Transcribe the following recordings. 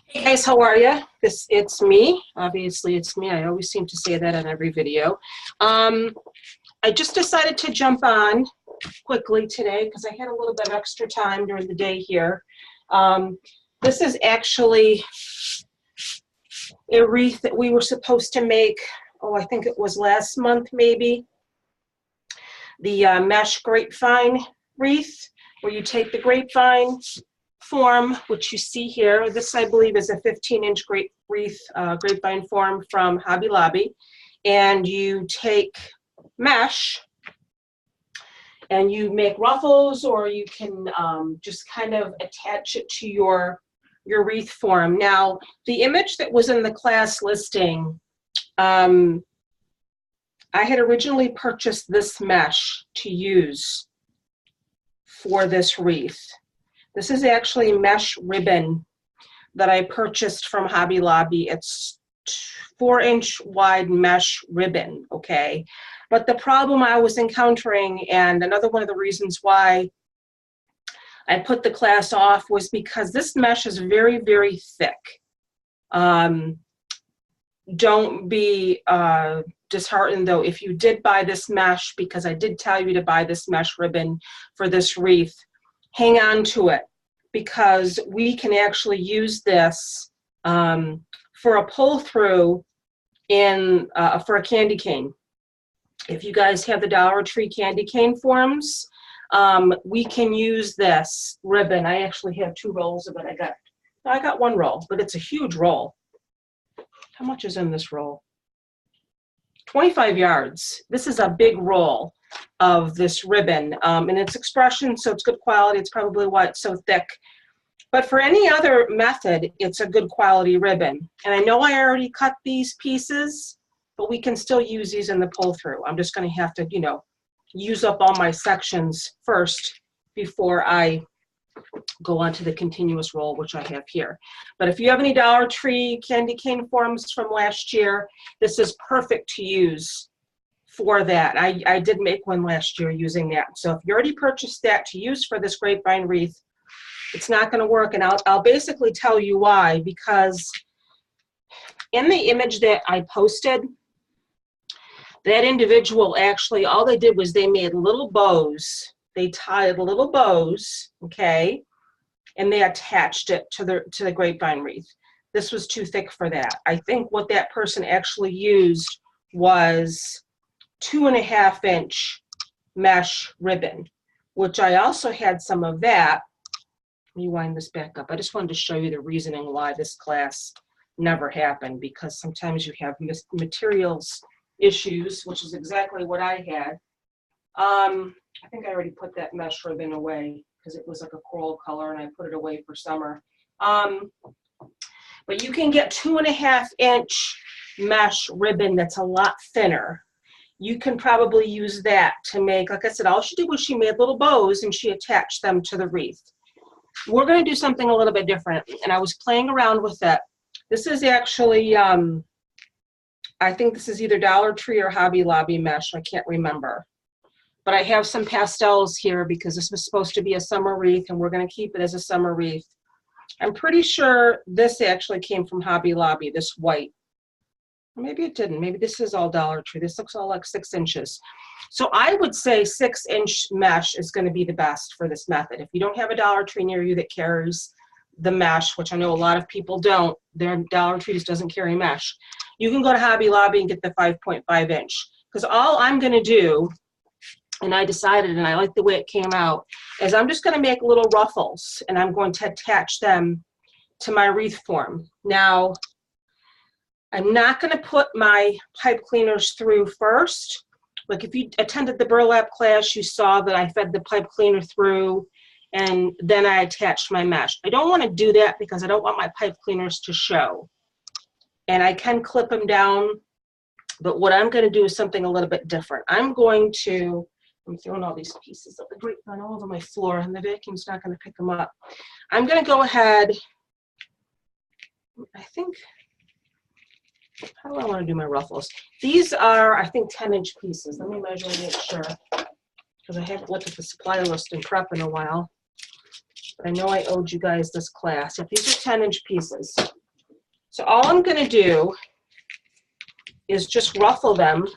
Hey guys, how are you? It's me. Obviously, it's me. I always seem to say that in every video. I just decided to jump on quickly today because I had a little bit of extra time during the day here. This is actually a wreath that we were supposed to make, I think it was last month maybe. The mesh grapevine wreath, where you take the grapevine form, which you see here. This, I believe, is a 15-inch grapevine form from Hobby Lobby. And you take mesh and you make ruffles, or you can just kind of attach it to your wreath form. Now, the image that was in the class listing, I had originally purchased this mesh to use for this wreath. This is actually mesh ribbon that I purchased from Hobby Lobby. It's 4-inch wide mesh ribbon, okay? But the problem I was encountering, and another one of the reasons why I put the class off, was because this mesh is very, very thick. Don't be disheartened though if you did buy this mesh, because I did tell you to buy this mesh ribbon for this wreath. Hang on to it, because we can actually use this for a pull through for a candy cane. If you guys have the Dollar Tree candy cane forms, we can use this ribbon. I actually have 2 rolls of it. I got 1 roll, but it's a huge roll. How much is in this roll? 25 yards. This is a big roll of this ribbon, and it's expression, so it's good quality. It's probably why it's so thick. But for any other method, it's a good quality ribbon. And I know I already cut these pieces, but we can still use these in the pull through. I'm just going to have to, use up all my sections first before I go on to the continuous roll, which I have here. But if you have any Dollar Tree candy cane forms from last year, this is perfect to use for that. I did make one last year using that. So if you already purchased that to use for this grapevine wreath, it's not going to work. And I'll basically tell you why, because in the image that I posted, that individual actually, all they did was they made little bows. They tied little bows, okay, and they attached it to the grapevine wreath. This was too thick for that. I think what that person actually used was 2.5-inch mesh ribbon, which I also had some of that. Let me wind this back up. I just wanted to show you the reasoning why this class never happened, because sometimes you have materials issues, which is exactly what I had. I think I already put that mesh ribbon away because it was like a coral color, and I put it away for summer. But you can get 2.5-inch mesh ribbon that's a lot thinner. You can probably use that to make, like I said, all she did was she made little bows and she attached them to the wreath. We're going to do something a little bit different, and I was playing around with it. This is actually, I think this is either Dollar Tree or Hobby Lobby mesh. I can't remember. But I have some pastels here because this was supposed to be a summer wreath, and we're going to keep it as a summer wreath. I'm pretty sure this actually came from Hobby Lobby, this white. Maybe it didn't. Maybe this is all Dollar Tree. This looks all like 6 inches. So I would say 6-inch mesh is going to be the best for this method. If you don't have a Dollar Tree near you that carries the mesh, which I know a lot of people don't, their Dollar Tree just doesn't carry mesh, you can go to Hobby Lobby and get the 5.5-inch. Because all I'm going to do, and I decided, and I like the way it came out, is I'm just going to make little ruffles, and I'm going to attach them to my wreath form. Now, I'm not going to put my pipe cleaners through first. Like if you attended the burlap class, you saw that I fed the pipe cleaner through, and then I attached my mesh. I don't want to do that because I don't want my pipe cleaners to show. And I can clip them down, but what I'm going to do is something a little bit different. I'm throwing all these pieces of the grapevine all over my floor, and the vacuum's not going to pick them up. I'm going to go ahead, I think, how do I want to do my ruffles? These are, I think, 10-inch pieces. Let me measure and make sure, because I haven't looked at the supply list and prep in a while. But I know I owed you guys this class. If these are 10-inch pieces. So all I'm going to do is just ruffle them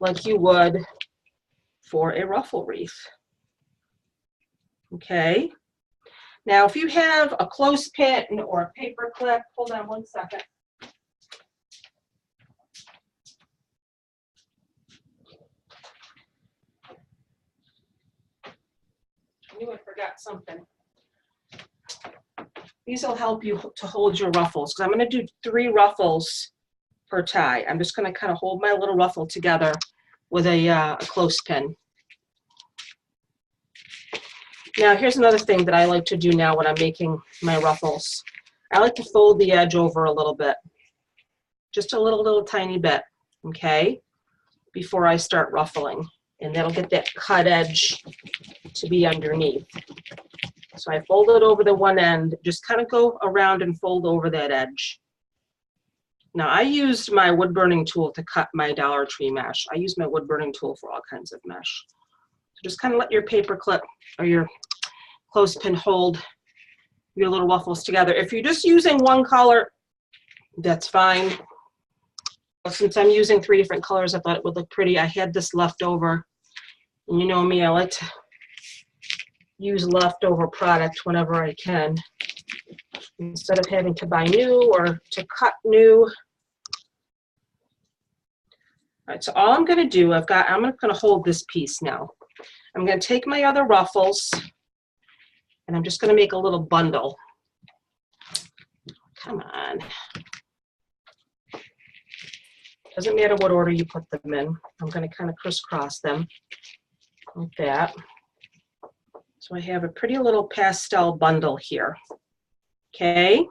like you would for a ruffle wreath. Okay. Now, if you have a clothespin or a paper clip, hold on one second. I knew I forgot something. These will help you to hold your ruffles, because I'm going to do 3 ruffles per tie. I'm just going to kind of hold my little ruffle together with a clothespin. Now, here's another thing that I like to do now when I'm making my ruffles. I like to fold the edge over a little bit, just a little tiny bit, okay, before I start ruffling. And that'll get that cut edge to be underneath. So I fold it over the one end, just kind of go around and fold over that edge. Now, I used my wood burning tool to cut my Dollar Tree mesh. I use my wood burning tool for all kinds of mesh. So just kind of let your paper clip or your clothespin hold your little ruffles together. If you're just using one color, that's fine. But since I'm using 3 different colors, I thought it would look pretty. I had this left over. And you know me, I like to use leftover product whenever I can, instead of having to buy new or to cut new. All right, so all I'm going to do, I'm going to hold this piece now. I'm going to take my other ruffles, and I'm just going to make a little bundle. Come on. Doesn't matter what order you put them in. I'm going to kind of crisscross them like that. So I have a pretty little pastel bundle here. Okay,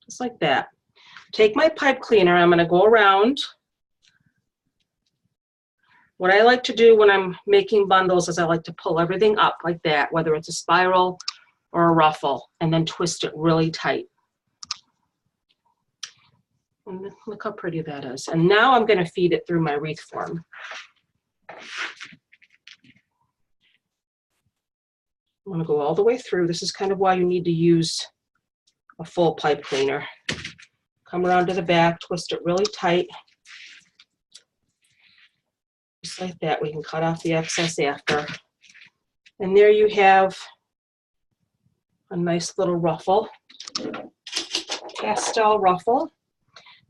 just like that. Take my pipe cleaner, I'm going to go around. What I like to do when I'm making bundles is I like to pull everything up like that, whether it's a spiral or a ruffle, and then twist it really tight. And look how pretty that is. And now I'm going to feed it through my wreath form. I'm going to go all the way through. This is kind of why you need to use a full pipe cleaner. Come around to the back, twist it really tight. Just like that. We can cut off the excess after. And there you have a nice little ruffle. Pastel ruffle.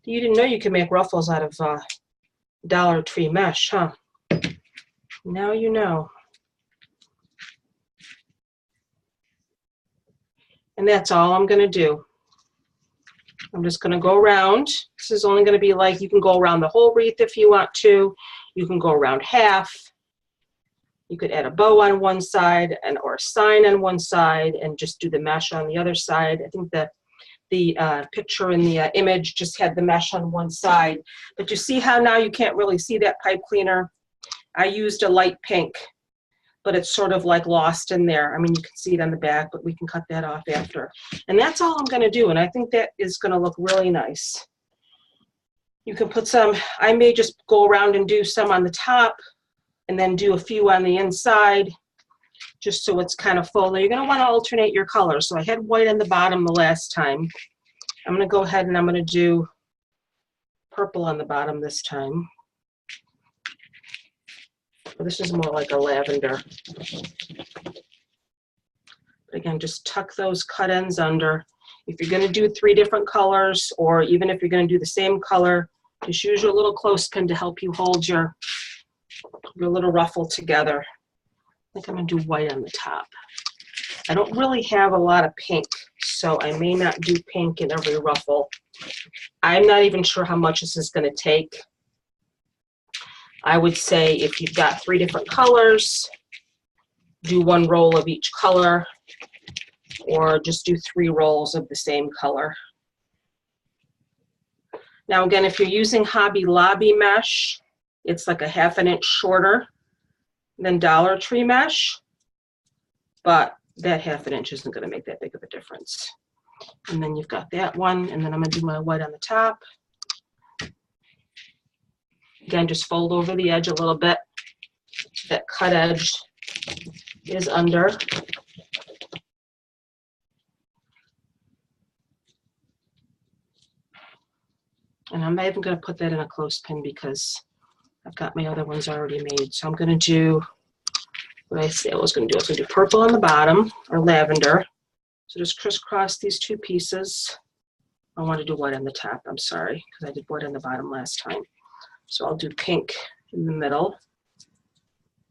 You didn't know you could make ruffles out of Dollar Tree mesh, huh? Now you know. And that's all I'm going to do. I'm just going to go around. This is only going to be like, you can go around the whole wreath if you want to. You can go around half. You could add a bow on one side or a sign on one side and just do the mesh on the other side. I think the picture in the image just had the mesh on one side. But you see how now you can't really see that pipe cleaner? I used a light pink, but it's sort of like lost in there. I mean, you can see it on the back, but we can cut that off after. And that's all I'm going to do, and I think that is going to look really nice. You can put some, I may just go around and do some on the top and then do a few on the inside, just so it's kind of full. Now you're going to want to alternate your colors. So I had white on the bottom the last time. I'm going to go ahead and I'm going to do purple on the bottom this time. This is more like a lavender. But again, just tuck those cut ends under. If you're going to do 3 different colors, or even if you're going to do the same color, just use your little clothespin to help you hold your little ruffle together. I think I'm going to do white on the top. I don't really have a lot of pink, so I may not do pink in every ruffle. I'm not even sure how much this is going to take. I would say if you've got 3 different colors, do 1 roll of each color, or just do 3 rolls of the same color. Now again, if you're using Hobby Lobby mesh, it's like a ½ an inch shorter than Dollar Tree mesh, but that ½ an inch isn't going to make that big of a difference. And then you've got that one, and then I'm going to do my white on the top. Again, just fold over the edge a little bit. That cut edge is under. And I'm not even going to put that in a clothespin because I've got my other ones already made. So I'm going to do what I said I was going to do. I was going to do purple on the bottom, or lavender. So just crisscross these two pieces. I want to do white on the top, I'm sorry, because I did white on the bottom last time. So I'll do pink in the middle.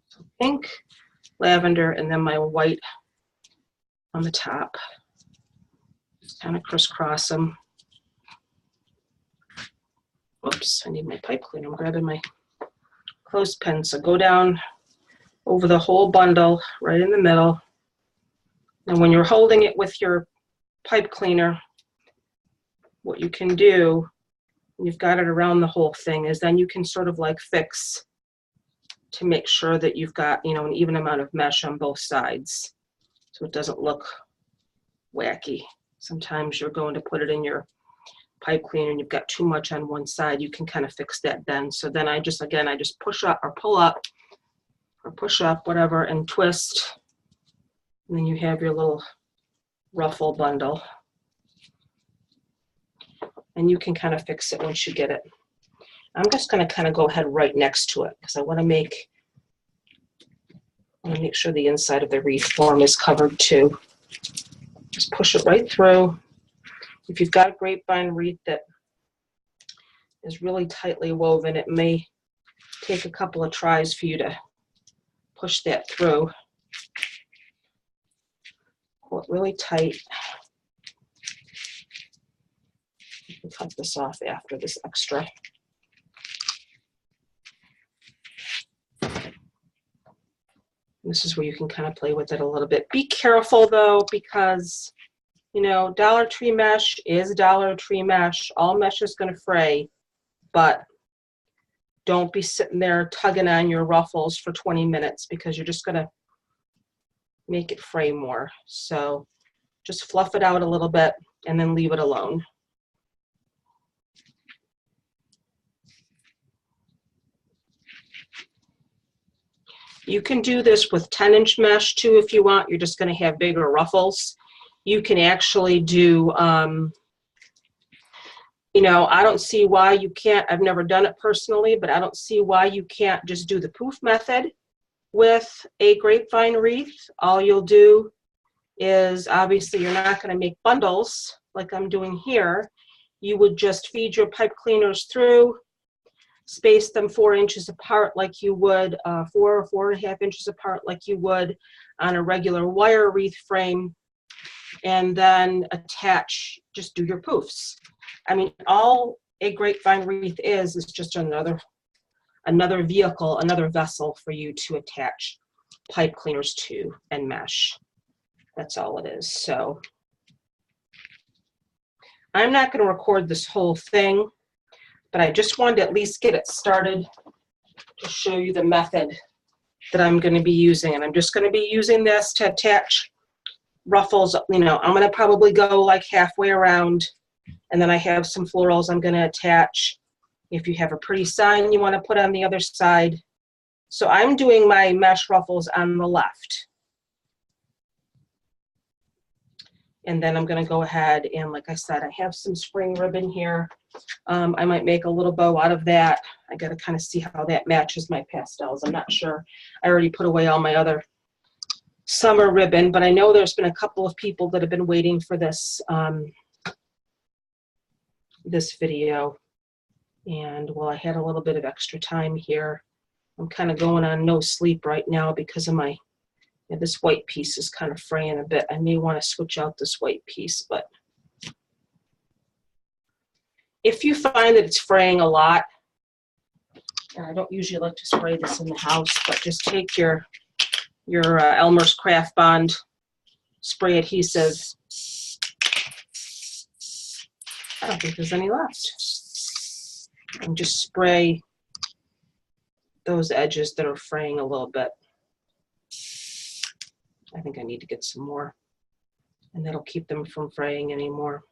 So pink, lavender, and then my white on the top. Just kind of crisscross them. Whoops, I need my pipe cleaner. I'm grabbing my clothespin. So go down over the whole bundle, right in the middle. And when you're holding it with your pipe cleaner, what you can do, when you've got it around the whole thing, is then you can sort of like fix to make sure that you've got, you know, an even amount of mesh on both sides so it doesn't look wacky. Sometimes you're going to put it in your pipe cleaner and you've got too much on one side. You can kind of fix that then. So then I just push up or pull up or push up, whatever, and twist. And then you have your little ruffle bundle. And you can kind of fix it once you get it. I'm just going to kind of go ahead right next to it because I want to make sure the inside of the wreath form is covered too. Just push it right through. If you've got a grapevine wreath that is really tightly woven, it may take a couple of tries for you to push that through. Pull it really tight. You can cut this off after this extra. This is where you can kind of play with it a little bit. Be careful though, because you know, Dollar Tree mesh is Dollar Tree mesh. All mesh is going to fray, but don't be sitting there tugging on your ruffles for 20 minutes because you're just going to make it fray more. So just fluff it out a little bit and then leave it alone. You can do this with 10-inch mesh too if you want. You're just going to have bigger ruffles. You can actually do, you know, I don't see why you can't, I've never done it personally, but I don't see why you can't just do the poof method with a grapevine wreath. All you'll do is, obviously you're not going to make bundles like I'm doing here. You would just feed your pipe cleaners through, space them 4 inches apart like you would, 4 or 4.5 inches apart like you would on a regular wire wreath frame, and then attach, just do your poofs. I mean, all a grapevine wreath is just another vehicle, another vessel for you to attach pipe cleaners to and mesh. That's all it is. So I'm not going to record this whole thing, but I just wanted to at least get it started to show you the method that I'm going to be using. And I'm just going to be using this to attach ruffles. You know, I'm going to probably go like halfway around, and then I have some florals I'm going to attach. If you have a pretty sign you want to put on the other side. So I'm doing my mesh ruffles on the left. And then I'm going to go ahead and, like I said, I have some spring ribbon here. I might make a little bow out of that. I got to kind of see how that matches my pastels. I'm not sure. I already put away all my other summer ribbon, but I know there's been a couple of people that have been waiting for this this video. And well, I had a little bit of extra time here. I'm kind of going on no sleep right now because of my, this white piece is kind of fraying a bit. I may want to switch out this white piece, but if you find that it's fraying a lot, and I don't usually like to spray this in the house, but just take your Elmer's Craft Bond spray adhesive. I don't think there's any left. And just spray those edges that are fraying a little bit. I think I need to get some more, and that'll keep them from fraying anymore.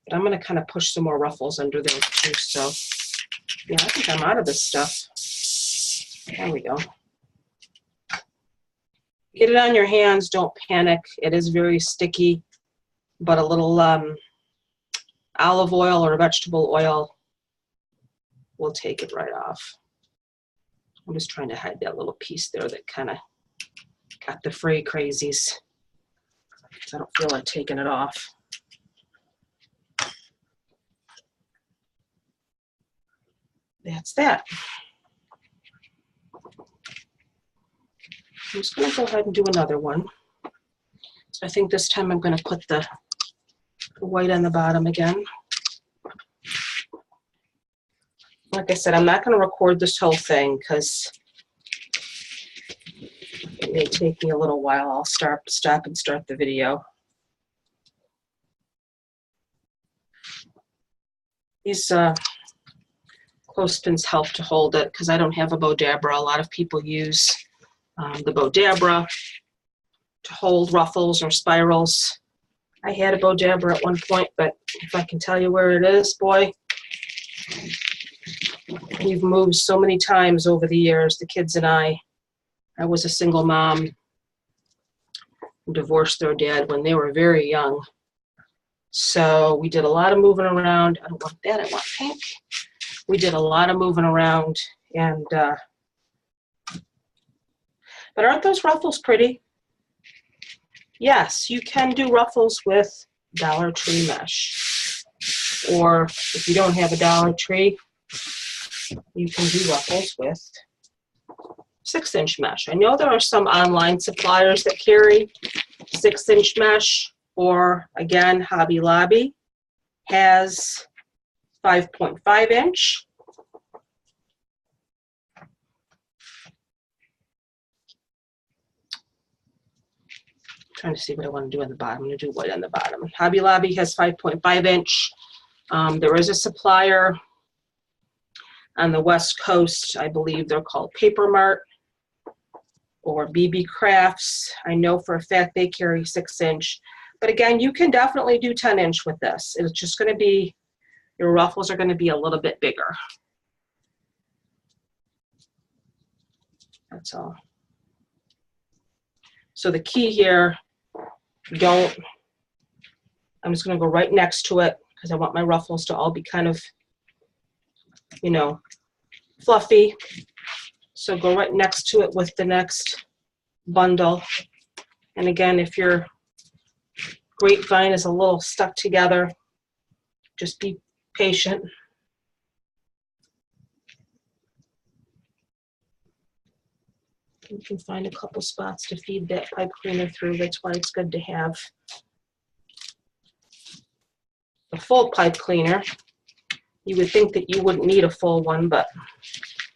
But I'm going to kind of push some more ruffles under there too. So yeah, I think I'm out of this stuff. There we go. Get it on your hands. Don't panic. It is very sticky, but a little olive oil or vegetable oil will take it right off. I'm just trying to hide that little piece there that kind of got the fray crazies. I don't feel like taking it off. That's that. I'm just going to go ahead and do another one. So I think this time I'm going to put the white on the bottom again. Like I said, I'm not going to record this whole thing because it may take me a little while. I'll stop and start the video. These clothespins help to hold it because I don't have a Bodabra. A lot of people use the Bodabra to hold ruffles or spirals. I had a Bodabra at one point, but if I can tell you where it is, boy, we've moved so many times over the years, the kids and I. I was a single mom who divorced their dad when they were very young. So we did a lot of moving around. I don't want that, I want pink. We did a lot of moving around, and but aren't those ruffles pretty? Yes, you can do ruffles with Dollar Tree mesh. Or if you don't have a Dollar Tree, you can do ruffles with 6-inch mesh. I know there are some online suppliers that carry 6-inch mesh, or again, Hobby Lobby has 5.5-inch. Trying to see what I want to do on the bottom. I'm going to do white on the bottom. Hobby Lobby has 5.5-inch. There is a supplier on the West Coast. I believe they're called Paper Mart or BB Crafts. I know for a fact they carry 6-inch. But again, you can definitely do 10-inch with this. It's just going to be, your ruffles are going to be a little bit bigger. That's all. So the key here, I'm just going to go right next to it because I want my ruffles to all be kind of, you know, fluffy. So go right next to it with the next bundle. And again, if your grapevine is a little stuck together, just be patient. You can find a couple spots to feed that pipe cleaner through. That's why it's good to have a full pipe cleaner. You would think that you wouldn't need a full one, but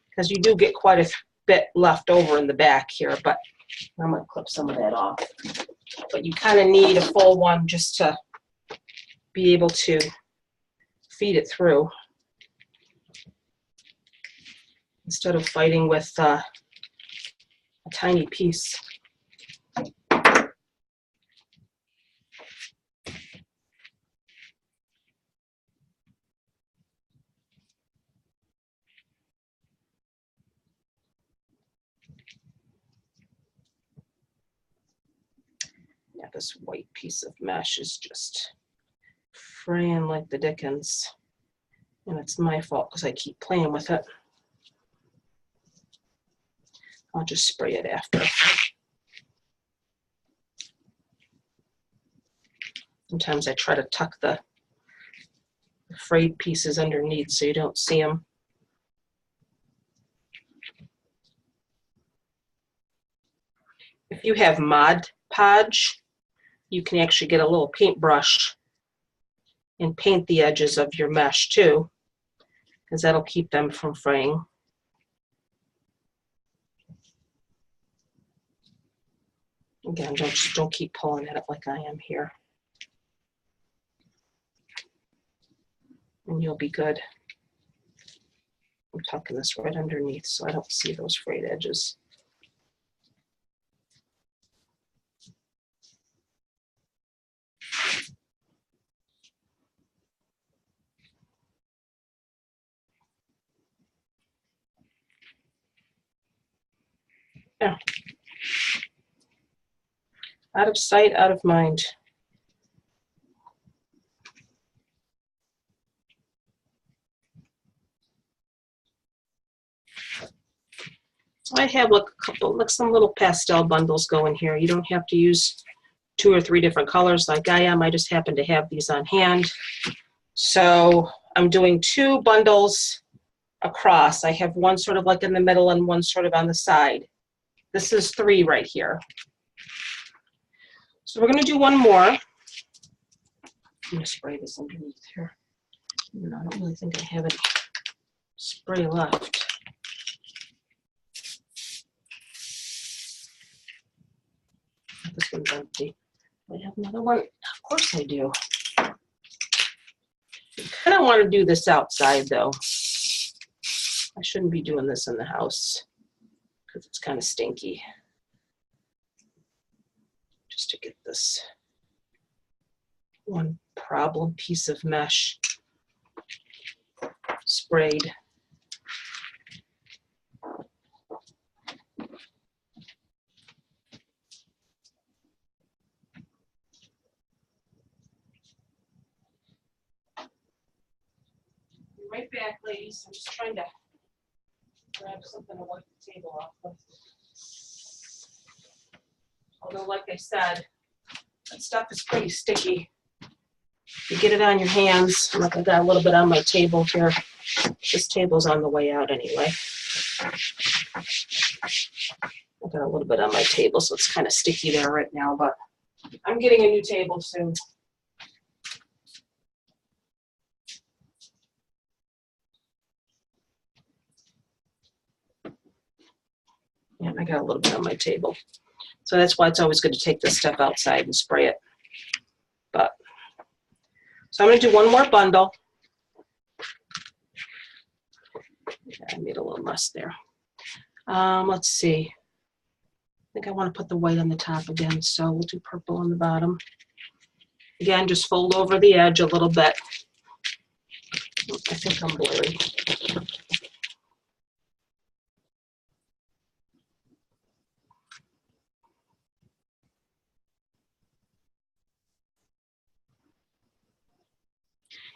because you do get quite a bit left over in the back here, but I'm going to clip some of that off. But you kind of need a full one just to be able to feed it through instead of fighting with a tiny piece. Yeah, this white piece of mesh is just fraying like the dickens. And it's my fault because I keep playing with it. I'll just spray it after. Sometimes I try to tuck the frayed pieces underneath so you don't see them. If you have Mod Podge, you can actually get a little paintbrush and paint the edges of your mesh too, because that'll keep them from fraying. Again, don't keep pulling at it like I am here. And you'll be good. I'm tucking this right underneath so I don't see those frayed edges. Yeah. Out of sight, out of mind. I have like a couple, like some little pastel bundles going here. You don't have to use 2 or 3 different colors like I am. I just happen to have these on hand. So I'm doing 2 bundles across. I have one sort of like in the middle and one sort of on the side. This is 3 right here. So we're going to do one more. I'm going to spray this underneath here. No, I don't really think I have any spray left. This one's empty. I have another one. Of course I do. I kind of want to do this outside though. I shouldn't be doing this in the house because it's kind of stinky. Just to get this one problem piece of mesh sprayed. Be right back, ladies. I'm just trying to grab something to wipe the table off with. Although, like I said, that stuff is pretty sticky. You get it on your hands. Look, I got a little bit on my table here. This table's on the way out anyway. I got a little bit on my table, so it's kind of sticky there right now, but I'm getting a new table soon. Yeah, I got a little bit on my table. So that's why it's always good to take this stuff outside and spray it. So I'm going to do one more bundle. Yeah, I made a little mess there. Let's see. I think I want to put the white on the top again, so we'll do purple on the bottom. Again, just fold over the edge a little bit. I think I'm blurry.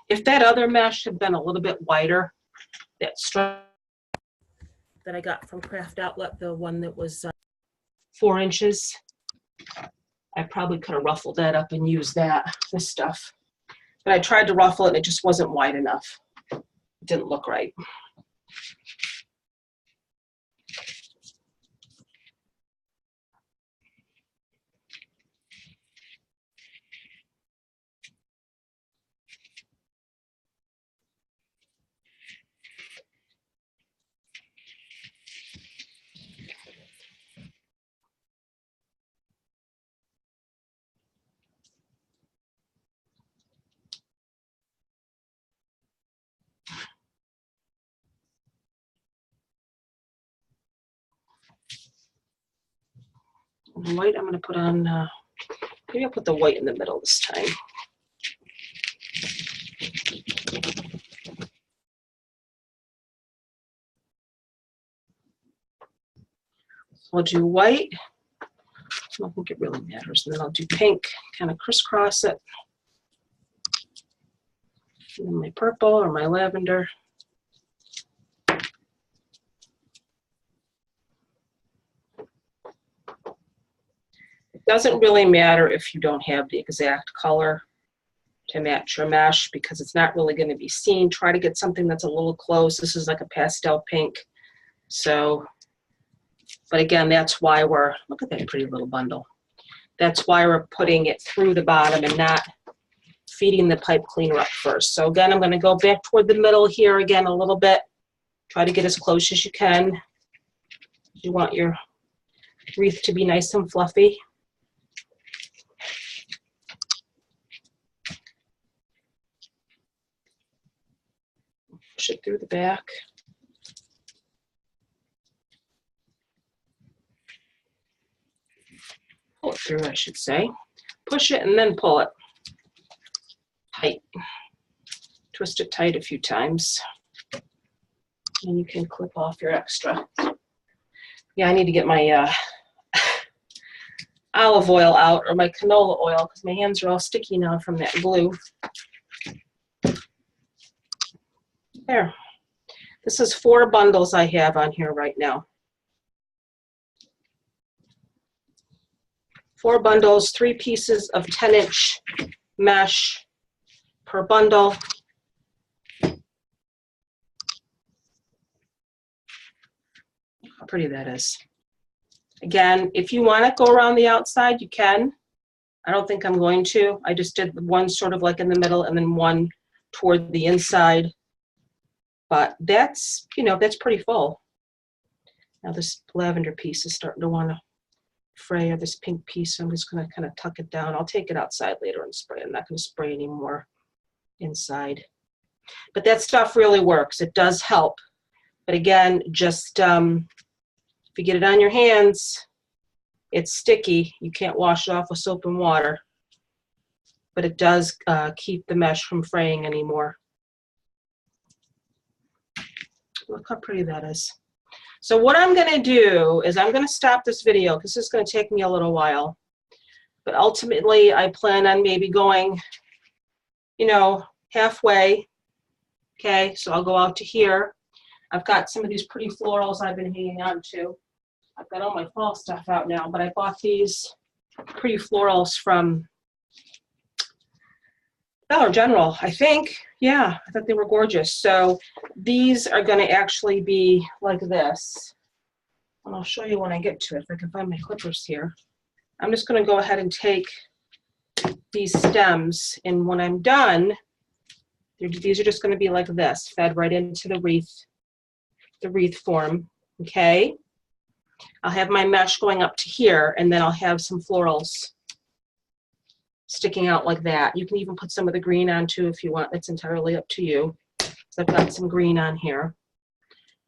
If that other mesh had been a little bit wider, that strip that I got from Craft Outlet, the one that was 4 inches, I probably could have ruffled that up and used this stuff. But I tried to ruffle it and it just wasn't wide enough. It didn't look right. The white I'm going to put on, maybe I'll put the white in the middle this time. I'll do white. I don't think it really matters. And then I'll do pink, kind of crisscross it. And then my purple or my lavender. It doesn't really matter if you don't have the exact color to match your mesh because it's not really going to be seen. Try to get something that's a little close. This is like a pastel pink. So, but again, that's why look at that pretty little bundle. That's why we're putting it through the bottom and not feeding the pipe cleaner up first. So again, I'm going to go back toward the middle here again a little bit. Try to get as close as you can. You want your wreath to be nice and fluffy. Push it through the back. Pull it through, I should say. Push it and then pull it tight. Twist it tight a few times. And you can clip off your extra. Yeah, I need to get my olive oil out or my canola oil because my hands are all sticky now from that glue. There. This is 4 bundles I have on here right now. 4 bundles, 3 pieces of 10-inch mesh per bundle. How pretty that is. Again, if you want to go around the outside, you can. I don't think I'm going to. I just did one sort of like in the middle and then one toward the inside. But that's, you know, that's pretty full. Now this lavender piece is starting to want to fray, or this pink piece, so I'm just going to kind of tuck it down. I'll take it outside later and spray. I'm not going to spray anymore inside. But that stuff really works. It does help. But again, just if you get it on your hands, it's sticky. You can't wash it off with soap and water. But it does keep the mesh from fraying anymore. Look how pretty that is. So what I'm going to do is I'm going to stop this video because this is going to take me a little while. But ultimately, I plan on maybe going, you know, halfway. Okay, so I'll go out to here. I've got some of these pretty florals I've been hanging on to. I've got all my fall stuff out now, but I bought these pretty florals from Dollar General, I think. Yeah, I thought they were gorgeous. So these are going to actually be like this. And I'll show you when I get to it, if I can find my clippers here. I'm just going to go ahead and take these stems, and when I'm done, these are just going to be like this, fed right into the wreath form, okay? I'll have my mesh going up to here, and then I'll have some florals sticking out like that. You can even put some of the green on too if you want. It's entirely up to you. So I've got some green on here.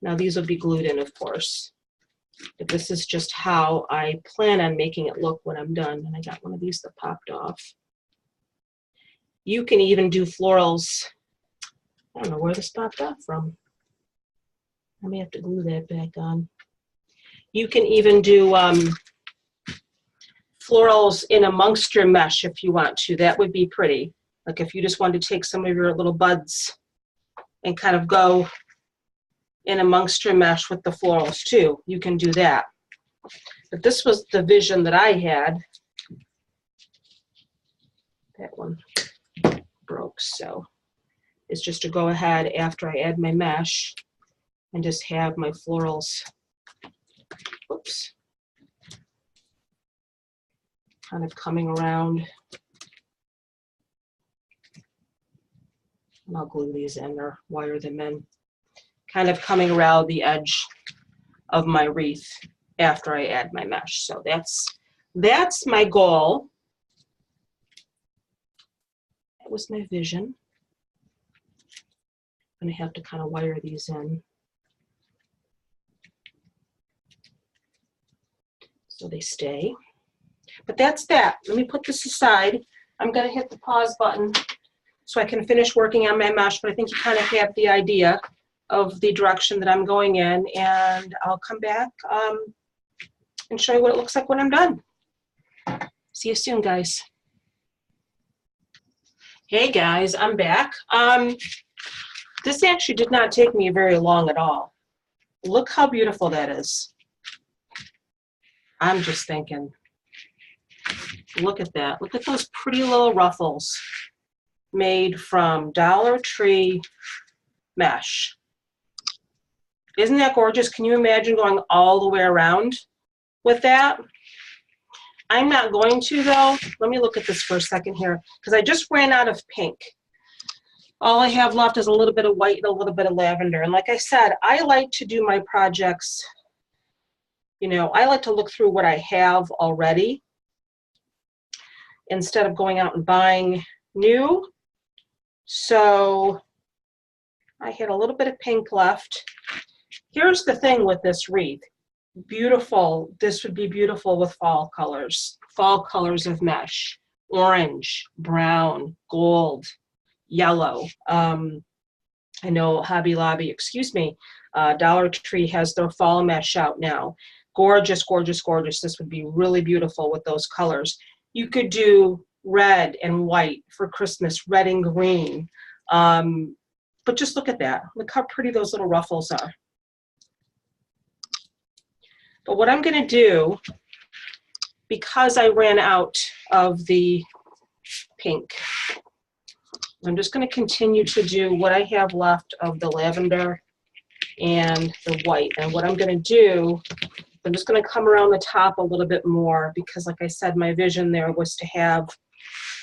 Now these will be glued in, of course. But this is just how I plan on making it look when I'm done. And I got one of these that popped off. You can even do florals. I don't know where this popped off from. I may have to glue that back on. You can even do florals in amongst your mesh if you want to. That would be pretty. Like if you just wanted to take some of your little buds and kind of go in amongst your mesh with the florals too, you can do that. But this was the vision that I had. That one broke, so it's just to go ahead after I add my mesh and just have my florals, oops, kind of coming around. And I'll glue these in or wire them in. Kind of coming around the edge of my wreath after I add my mesh. So that's my goal. That was my vision. I'm going to have to kind of wire these in so they stay. But that's that. Let me put this aside. I'm going to hit the pause button so I can finish working on my mesh, but I think you kind of have the idea of the direction that I'm going in, and I'll come back and show you what it looks like when I'm done. See you soon, guys. Hey guys, I'm back. This actually did not take me very long at all. Look how beautiful that is. I'm just thinking, look at that. Look at those pretty little ruffles made from Dollar Tree mesh. Isn't that gorgeous? Can you imagine going all the way around with that? I'm not going to though. Let me look at this for a second here because I just ran out of pink. All I have left is a little bit of white and a little bit of lavender. And like I said, I like to do my projects, you know, I like to look through what I have already instead of going out and buying new. So I had a little bit of pink left. Here's the thing with this wreath. Beautiful. This would be beautiful with fall colors of mesh. Orange, brown, gold, yellow. I know Hobby Lobby, excuse me, Dollar Tree has their fall mesh out now. Gorgeous, gorgeous, gorgeous. This would be really beautiful with those colors. You could do red and white for Christmas, red and green. But just look at that. Look how pretty those little ruffles are. But what I'm going to do because I ran out of the pink, I'm just going to continue to do what I have left of the lavender and the white. And what I'm going to do, I'm just going to come around the top a little bit more because, like I said, my vision there was to have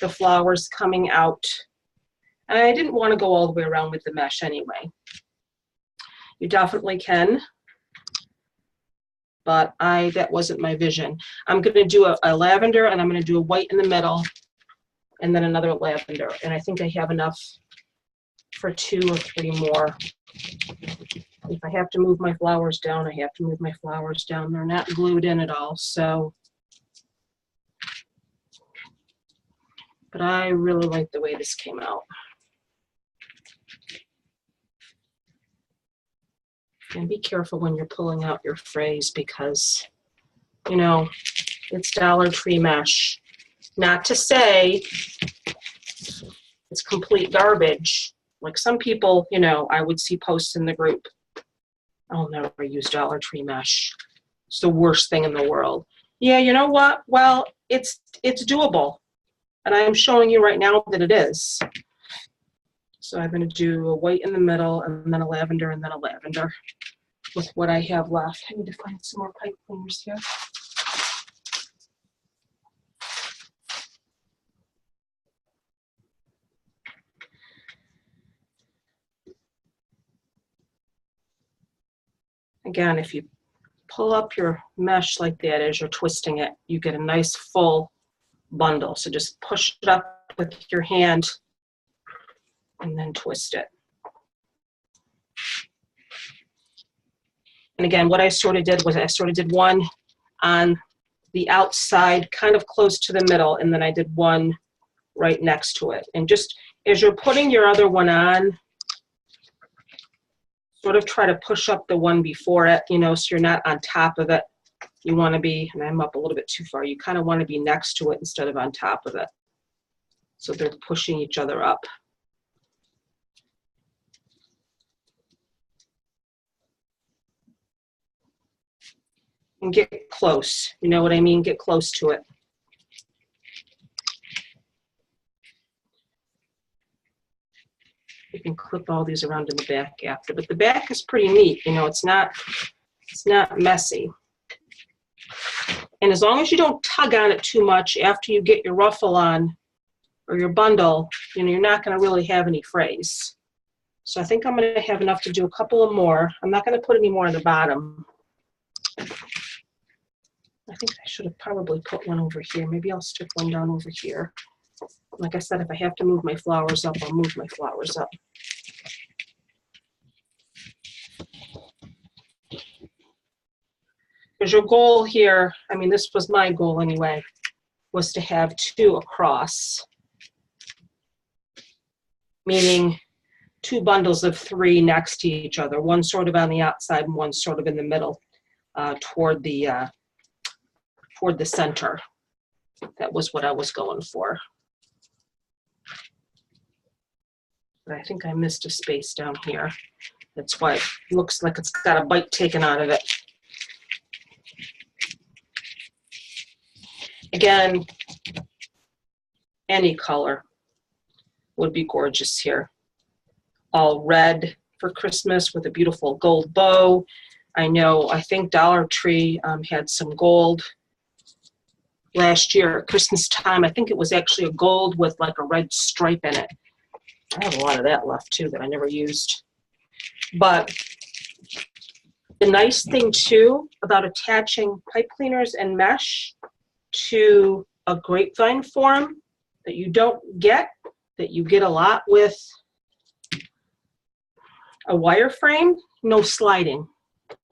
the flowers coming out. And I didn't want to go all the way around with the mesh anyway. You definitely can, but that wasn't my vision. I'm going to do a lavender, and I'm going to do a white in the middle, and then another lavender. And I think I have enough for 2 or 3 more. If I have to move my flowers down, I have to move my flowers down. They're not glued in at all, so. But I really like the way this came out. And be careful when you're pulling out your frays because, you know, it's Dollar Tree mesh. Not to say it's complete garbage. Like some people, you know, I would see posts in the group, I'll never use Dollar Tree mesh. It's the worst thing in the world. Yeah, you know what? Well, it's doable. And I am showing you right now that it is. So I'm going to do a white in the middle, and then a lavender, and then a lavender with what I have left. I need to find some more pipe cleaners here. Again, if you pull up your mesh like that as you're twisting it, you get a nice full bundle. So just push it up with your hand and then twist it. And again, what I sort of did was I sort of did one on the outside, kind of close to the middle, and then I did one right next to it. And just as you're putting your other one on, sort of try to push up the one before it, you know, so you're not on top of it. You want to be, and I'm up a little bit too far, you kind of want to be next to it instead of on top of it. So they're pushing each other up. And get close, you know what I mean? Get close to it. You can clip all these around in the back after, but the back is pretty neat, you know, it's not messy. And as long as you don't tug on it too much after you get your ruffle on or your bundle, you know, you're not going to really have any frays. So I think I'm going to have enough to do a couple of more. I'm not going to put any more on the bottom. I think I should have probably put one over here. Maybe I'll stick one down over here. Like I said, if I have to move my flowers up, I'll move my flowers up. Because your goal here, I mean, this was my goal anyway, was to have 2 across, meaning 2 bundles of 3 next to each other, one sort of on the outside and one sort of in the middle, toward the center. That was what I was going for. But I think I missed a space down here. That's why it looks like it's got a bite taken out of it. Again, any color would be gorgeous here. All red for Christmas with a beautiful gold bow. I think Dollar Tree had some gold last year at Christmas time. I think it was actually a gold with like a red stripe in it. I have a lot of that left too that I never used. But the nice thing too about attaching pipe cleaners and mesh to a grapevine form that you don't get, that you get a lot with a wireframe, no sliding.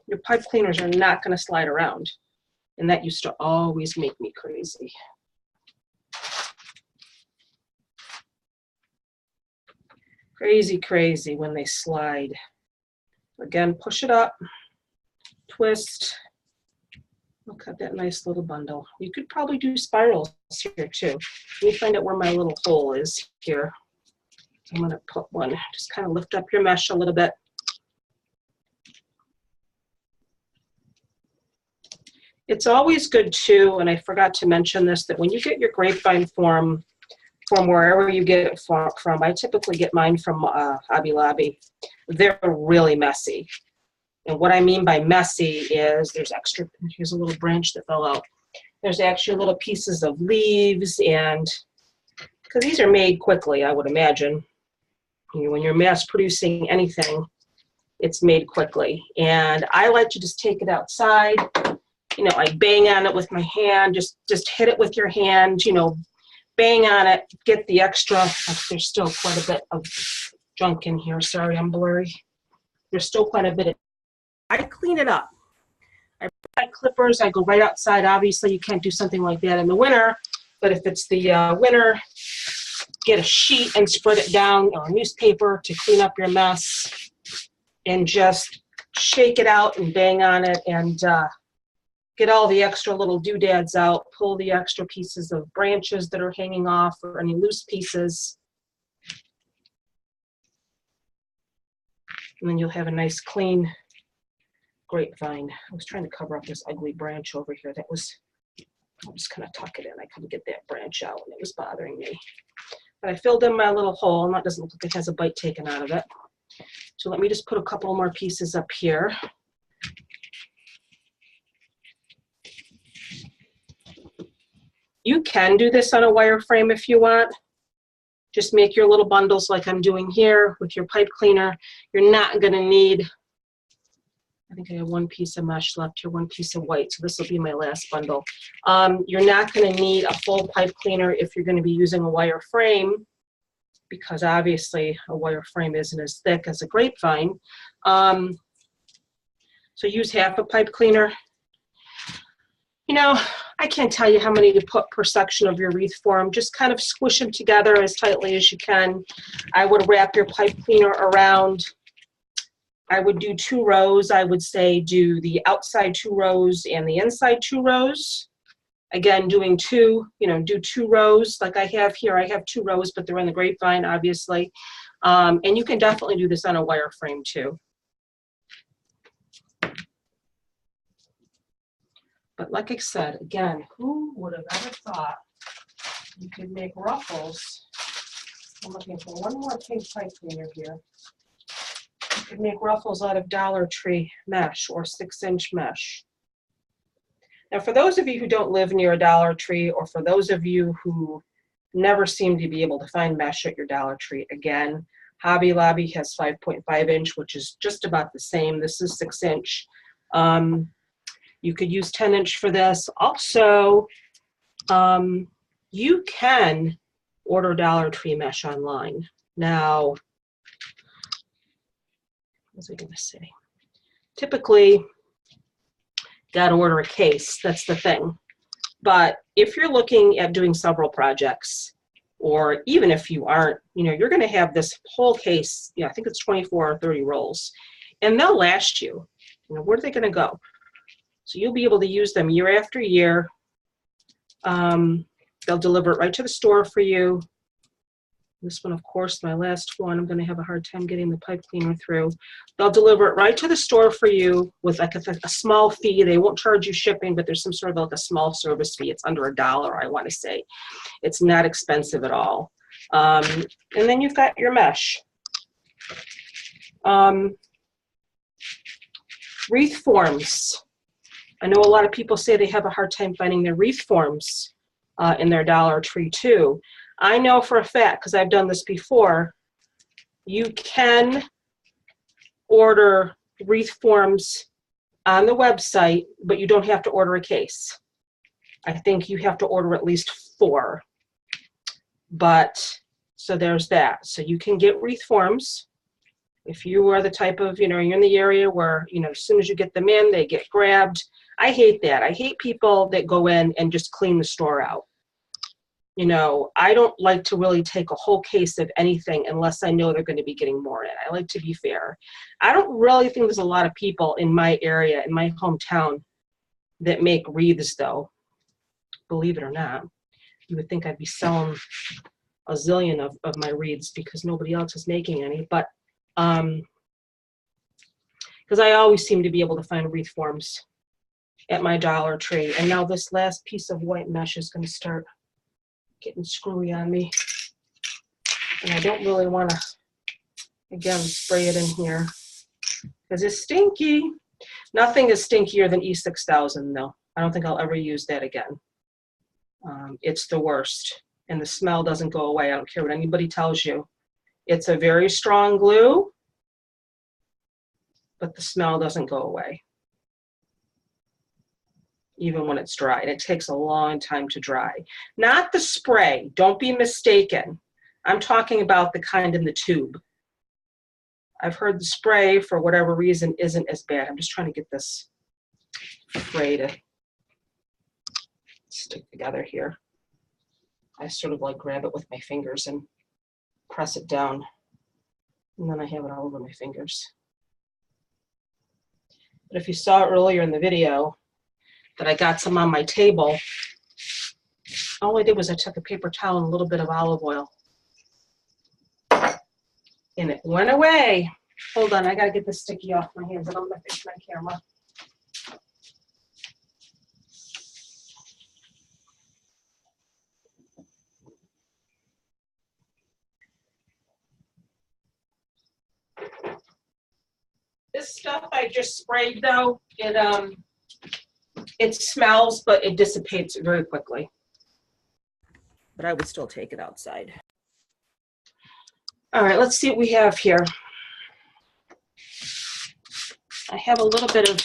Your pipe cleaners are not going to slide around. And that used to always make me crazy. Crazy, crazy when they slide. Again, push it up, twist. Look at that nice little bundle. You could probably do spirals here too. Let me find out where my little hole is here. I'm going to put one, just kind of lift up your mesh a little bit. It's always good too, and I forgot to mention this, that when you get your grapevine form from wherever you get it from, I typically get mine from Hobby Lobby. They're really messy. And what I mean by messy is there's extra, here's a little branch that fell out. There's actually little pieces of leaves, and because these are made quickly, I would imagine. When you're mass producing anything, it's made quickly. And I like to just take it outside, like bang on it with my hand, just hit it with your hand, bang on it, get the extra. There's still quite a bit of junk in here. Sorry, I'm blurry. There's still quite a bit of, I clean it up. I bring my clippers, I go right outside. Obviously, you can't do something like that in the winter, but if it's the winter, get a sheet and spread it down, or a newspaper to clean up your mess, and just shake it out and bang on it, and get all the extra little doodads out, pull the extra pieces of branches that are hanging off or any loose pieces. And then you'll have a nice clean grapevine. I was trying to cover up this ugly branch over here. I'll just kind of tuck it in. I couldn't get that branch out and it was bothering me. But I filled in my little hole, and that doesn't look like it has a bite taken out of it. So let me just put a couple more pieces up here. You can do this on a wireframe if you want. Just make your little bundles like I'm doing here with your pipe cleaner. You're not going to need, I think I have one piece of mesh left here, one piece of white, so this will be my last bundle. You're not going to need a full pipe cleaner if you're going to be using a wire frame, because obviously a wire frame isn't as thick as a grapevine. So use half a pipe cleaner. I can't tell you how many to put per section of your wreath form. Just kind of squish them together as tightly as you can. I would wrap your pipe cleaner around. I would do 2 rows. I would say do the outside 2 rows and the inside 2 rows. Again, doing do 2 rows like I have here. I have 2 rows, but they're in the grapevine, obviously. And you can definitely do this on a wire frame too. But like I said, again, who would have ever thought you could make ruffles? I'm looking for one more pink pipe cleaner here. You could make ruffles out of Dollar Tree mesh or 6-inch mesh. Now, for those of you who don't live near a Dollar Tree, or for those of you who never seem to be able to find mesh at your Dollar Tree, again, Hobby Lobby has 5.5-inch, which is just about the same. This is 6-inch. You could use 10-inch for this. Also, you can order Dollar Tree mesh online. Now, what was I going to say? Typically, got to order a case. That's the thing. But if you're looking at doing several projects, or even if you aren't, you're going to have this whole case. I think it's 24 or 30 rolls, and they'll last you. Where are they going to go? So you'll be able to use them year after year. They'll deliver it right to the store for you. This one, of course, my last one, I'm going to have a hard time getting the pipe cleaner through. They'll deliver it right to the store for you with like a small fee. They won't charge you shipping, but there's some sort of like a small service fee. It's under $1, I want to say. It's not expensive at all. And then you've got your mesh. Wreath forms. I know a lot of people say they have a hard time finding their wreath forms in their Dollar Tree too. I know for a fact, because I've done this before, you can order wreath forms on the website, but you don't have to order a case. I think you have to order at least 4. But, so there's that. So you can get wreath forms. If you are the type of, you're in the area where, as soon as you get them in, they get grabbed. I hate that. I hate people that go in and just clean the store out. I don't like to really take a whole case of anything unless I know they're going to be getting more in. I like to be fair. I don't really think there's a lot of people in my area, in my hometown, that make wreaths, though. Believe it or not. You would think I'd be selling a zillion of my wreaths because nobody else is making any. But because I always seem to be able to find wreath forms at my Dollar Tree. And now this last piece of white mesh is going to start getting screwy on me. And I don't really want to, again, spray it in here because it's stinky. Nothing is stinkier than E6000 though. I don't think I'll ever use that again. It's the worst. And the smell doesn't go away. I don't care what anybody tells you. It's a very strong glue, but the smell doesn't go away, even when it's dry. And it takes a long time to dry. Not the spray. Don't be mistaken. I'm talking about the kind in the tube. I've heard the spray, for whatever reason, isn't as bad. I'm just trying to get this spray to stick together here. I sort of like grab it with my fingers and press it down, and then I have it all over my fingers. But if you saw earlier in the video that I got some on my table, all I did was I took a paper towel and a little bit of olive oil, and it went away. Hold on, I gotta get this sticky off my hands. I don't want to fix my camera. This stuff I just sprayed though, it smells, but it dissipates very quickly. But I would still take it outside. All right, let's see what we have here. I have a little bit of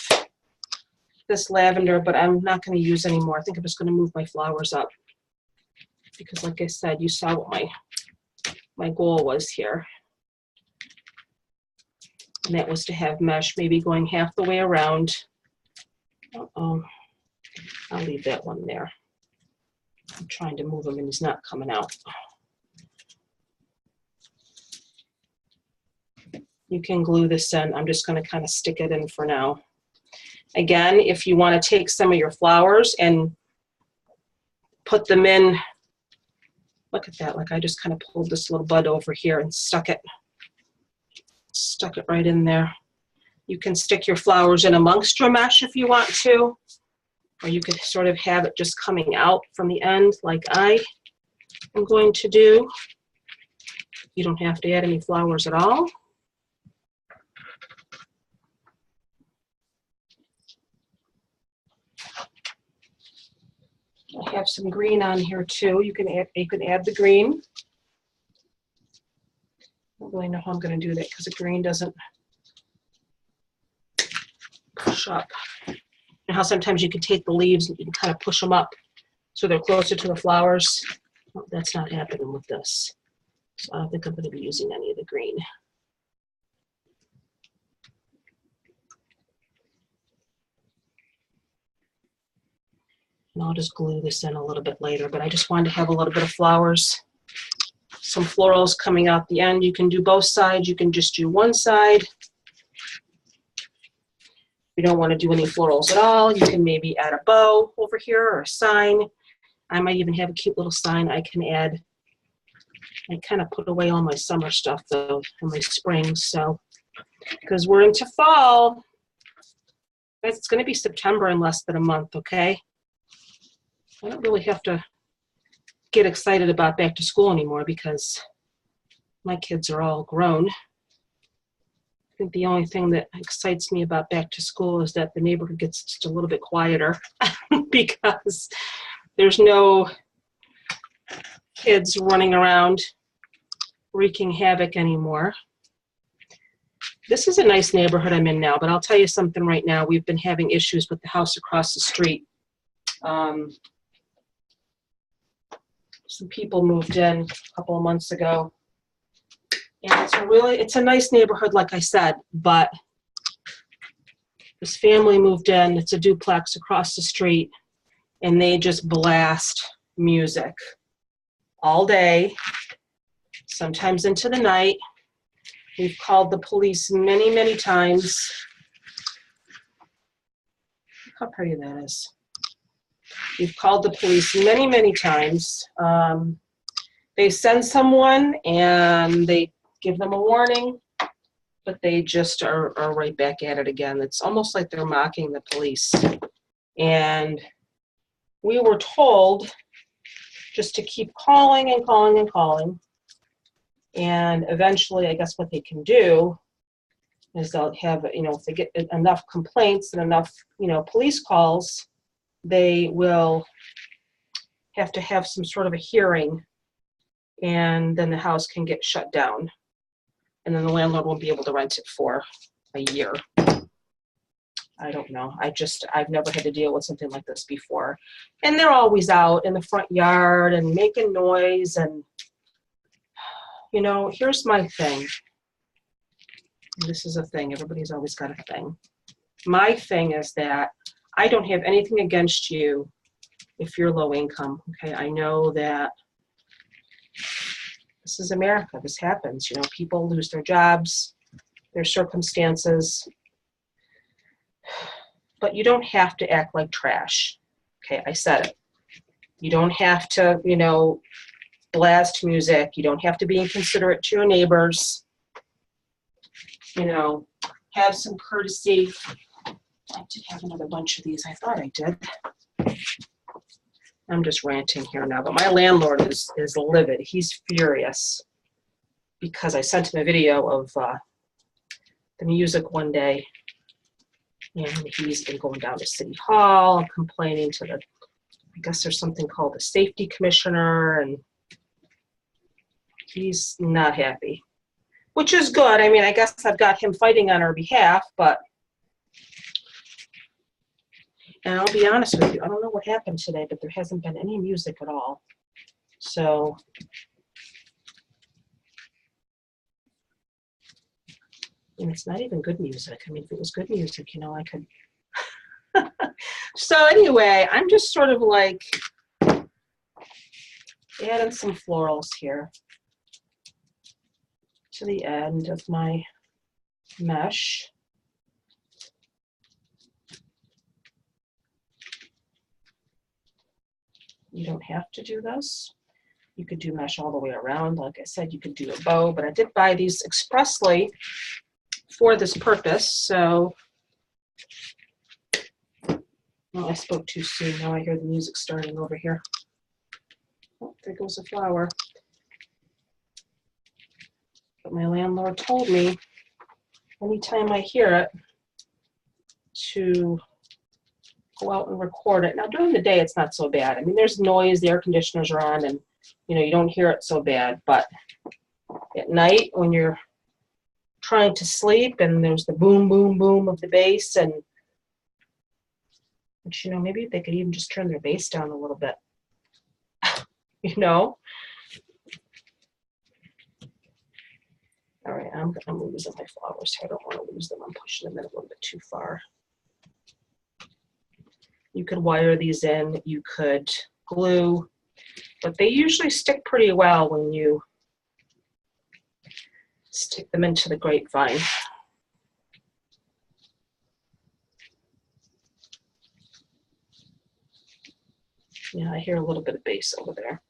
this lavender, but I'm not going to use anymore. I think I'm just going to move my flowers up because, like I said, you saw what my goal was here. And that was to have mesh maybe going half the way around. Uh-oh. I'll leave that one there. I'm trying to move him and he's not coming out. You can glue this in. I'm just going to kind of stick it in for now. Again, if you want to take some of your flowers and put them in, look at that, like I just kind of pulled this little bud over here and stuck it right in there. You can stick your flowers in amongst your mesh if you want to, or you could sort of have it just coming out from the end like I am going to do. You don't have to add any flowers at all. I have some green on here too. You can add the green. I don't really know how I'm going to do that because the green doesn't push up. And how sometimes you can take the leaves and you can kind of push them up so they're closer to the flowers. Well, that's not happening with this. So I don't think I'm going to be using any of the green. And I'll just glue this in a little bit later, but I just wanted to have a little bit of flowers. Some florals coming out the end. You can do both sides. You can just do one side. If you don't want to do any florals at all, you can maybe add a bow over here or a sign. I might even have a cute little sign I can add. I kind of put away all my summer stuff though, and my spring, so because we're into fall. Guys, it's going to be September in less than a month, okay? I don't really have to get excited about back to school anymore because my kids are all grown. I think the only thing that excites me about back to school is that the neighborhood gets just a little bit quieter because there's no kids running around wreaking havoc anymore. This is a nice neighborhood I'm in now, but I'll tell you something right now. We've been having issues with the house across the street. Some people moved in a couple of months ago. And it's a nice neighborhood, like I said, but this family moved in. It's a duplex across the street, and they just blast music all day, sometimes into the night. We've called the police many, many times. Look how pretty that is. We've called the police many, many times. They send someone and they give them a warning, but they just are right back at it again. It's almost like they're mocking the police. And we were told just to keep calling and calling and calling. And eventually, I guess what they can do is they'll have, you know, if they get enough complaints and enough, you know, police calls, they will have to have some sort of a hearing, and then the house can get shut down. And then the landlord won't be able to rent it for a year. I don't know. I've never had to deal with something like this before. And they're always out in the front yard and making noise. And, you know, here's my thing. This is a thing. Everybody's always got a thing. My thing is that I don't have anything against you if you're low income. Okay, I know that this is America. This happens. You know, people lose their jobs, their circumstances. But you don't have to act like trash. Okay, I said it. You don't have to, you know, blast music. You don't have to be inconsiderate to your neighbors. You know, have some courtesy. I did have another bunch of these. I thought I did. I'm just ranting here now, but my landlord is livid. He's furious because I sent him a video of the music one day, and he's been going down to City Hall and complaining to the, I guess there's something called the safety commissioner, and he's not happy, which is good. I mean, I guess I've got him fighting on our behalf, but, and I'll be honest with you, I don't know what happened today, but there hasn't been any music at all. So, and it's not even good music. I mean, if it was good music, you know, I could. So anyway, I'm just sort of like adding some florals here to the end of my mesh. You don't have to do this. You could do mesh all the way around. Like I said, you could do a bow, but I did buy these expressly for this purpose. So, oh, I spoke too soon. Now I hear the music starting over here. Oh, there goes a flower. But my landlord told me anytime I hear it to go out and record it. Now during the day it's not so bad. I mean, there's noise, the air conditioners are on, and you know, you don't hear it so bad. But at night when you're trying to sleep and there's the boom, boom, boom of the bass, and which, you know, maybe they could even just turn their bass down a little bit. You know? All right, I'm losing my flowers here. I don't want to lose them. I'm pushing them in a little bit too far. You could wire these in. You could glue. But they usually stick pretty well when you stick them into the grapevine. Yeah, I hear a little bit of bass over there.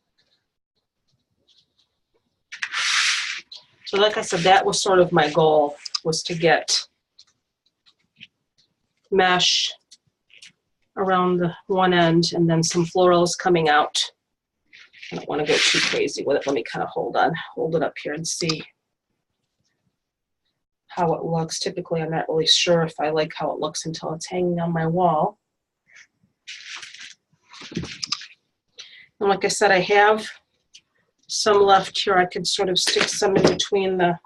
So like I said, that was sort of my goal, was to get mesh around the one end and then some florals coming out. I don't want to go too crazy with it. Let me kind of hold it up here and see how it looks. Typically, I'm not really sure if I like how it looks until it's hanging on my wall. And like I said, I have some left here. I could sort of stick some in between the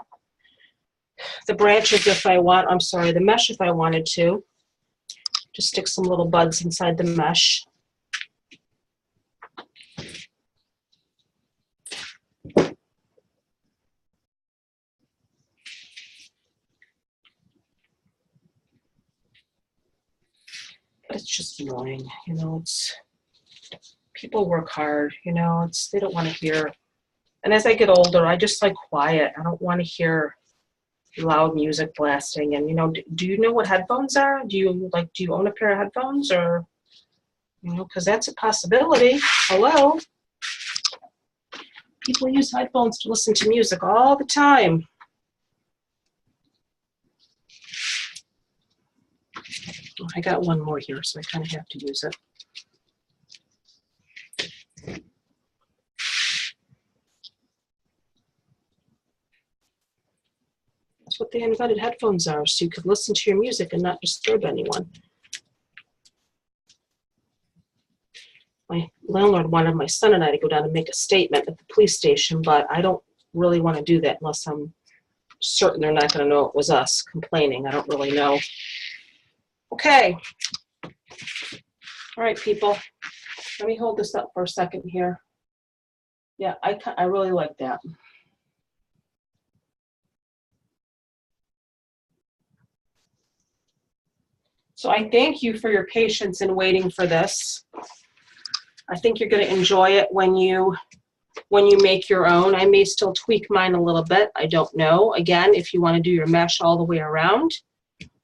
branches if I want. I'm sorry, the mesh if I wanted to. Just stick some little buds inside the mesh. But it's just annoying, you know, it's, people work hard, you know, it's, they don't want to hear. And as I get older, I just like quiet. I don't want to hear loud music blasting. And, you know, do you know what headphones are? Do you own a pair of headphones, or, you know, because that's a possibility. Hello? People use headphones to listen to music all the time. I got one more here, so I kind of have to use it. That's what the inverted headphones are, so you could listen to your music and not disturb anyone. My landlord wanted my son and I to go down and make a statement at the police station, but I don't really want to do that unless I'm certain they're not going to know it was us complaining. I don't really know. Okay. All right, people. Let me hold this up for a second here. Yeah, I really like that. So I thank you for your patience in waiting for this. I think you're going to enjoy it when you make your own. I may still tweak mine a little bit. I don't know. Again, if you want to do your mesh all the way around,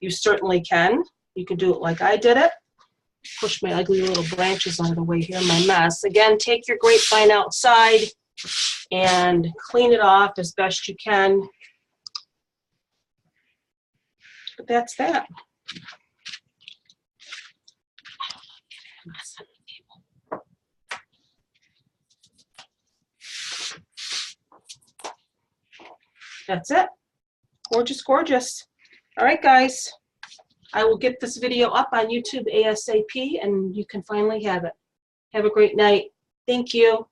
you certainly can. You can do it like I did it. Push my ugly little branches out of the way here, my mess. Again, take your grapevine outside and clean it off as best you can. But that's that. That's it. Gorgeous, gorgeous. All right, guys. I will get this video up on YouTube ASAP, and you can finally have it. Have a great night. Thank you.